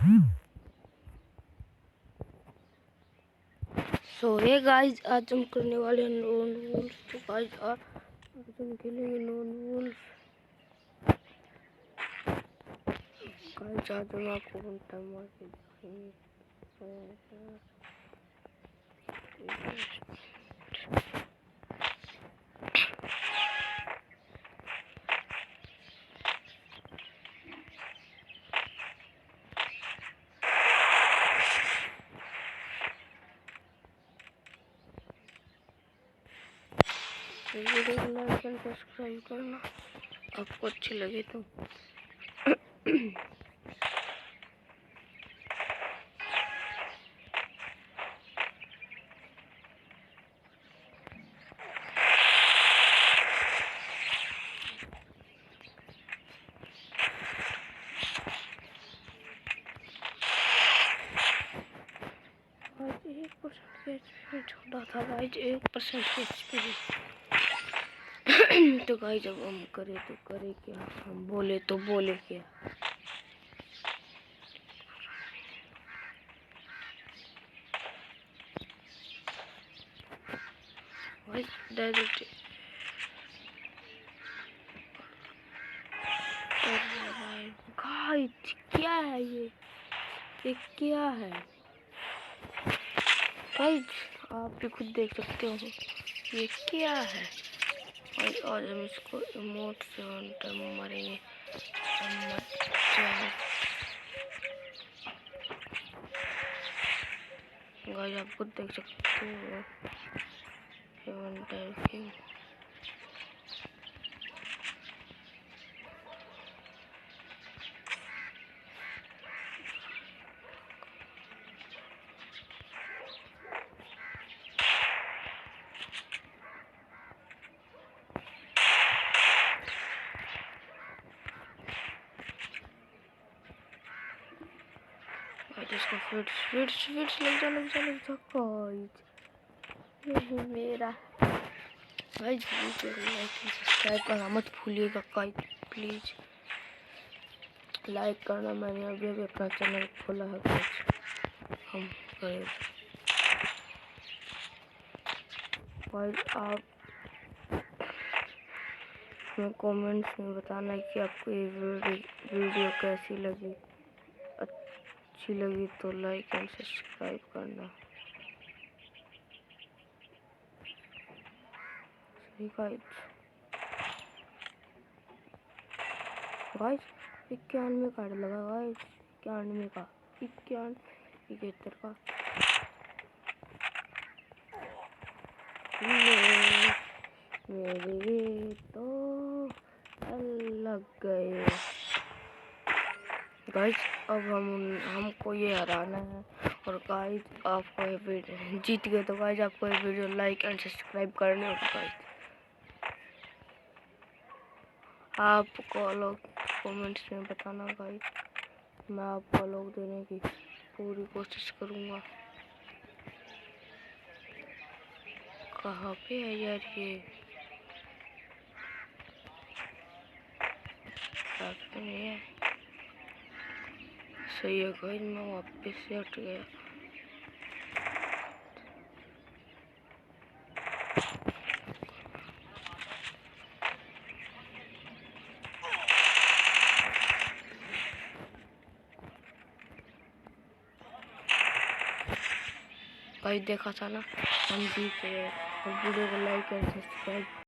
सो hey guys, आज हम करने वाले हैं लोन वुल्फ। तो गाइस आज हम खेलेंगे लोन वुल्फ। गाइस आज हम आपको घंटा मार के दिखाएंगे। वीडियो को लाइक एंड सब्सक्राइब करना आपको अच्छी लगे तो। आज 1% के छोटा था गाइस, 1% के एक्सपीरियंस। तो गाइस जब हम करे तो करे क्या, हम बोले तो बोले क्या। गाइस डायरेक्ट गाइस क्या है ये क्या है गाइस, आप भी खुद देख सकते हो ये क्या है। और हम इसको इमोट से वन टाइम मारेंगे। गाइस आप खुद देख सकते हो ये वन टाइम किल। इसको फिट्स लग जा गाइस, ये है मेरा। गाइस वीडियो को लाइक एंड सब्सक्राइब करना मत भूलिएगा गाइस, प्लीज लाइक करना। मैंने अभी अपना चैनल खोला है गाइस, हम करें गाइस। आप हमें कमेंट्स में बताना कि आपको ये वीडियो कैसी लगी। अच्छी लगी तो लाइक एंड सब्सक्राइब करना। सही गाइस। 91 कार्ड लगा गाइस, 91 का 71 का। मेरे तो लग गए गाइस। अब हमको ये हराना है। और गाइस आपको ये वीडियो जीत गए तो गाइस आपको ये वीडियो लाइक एंड सब्सक्राइब करने होगा गाइस। आपको लोग कमेंट्स में बताना गाइस, मैं आपको लोग देने की पूरी कोशिश करूँगा। कहाँ पे है यार ये, नहीं है। सही है गाइस, मैं वापस से हट गया। गाइस देखा था ना, हम जीत गए। वीडियो को लाइक एंड सब्सक्राइब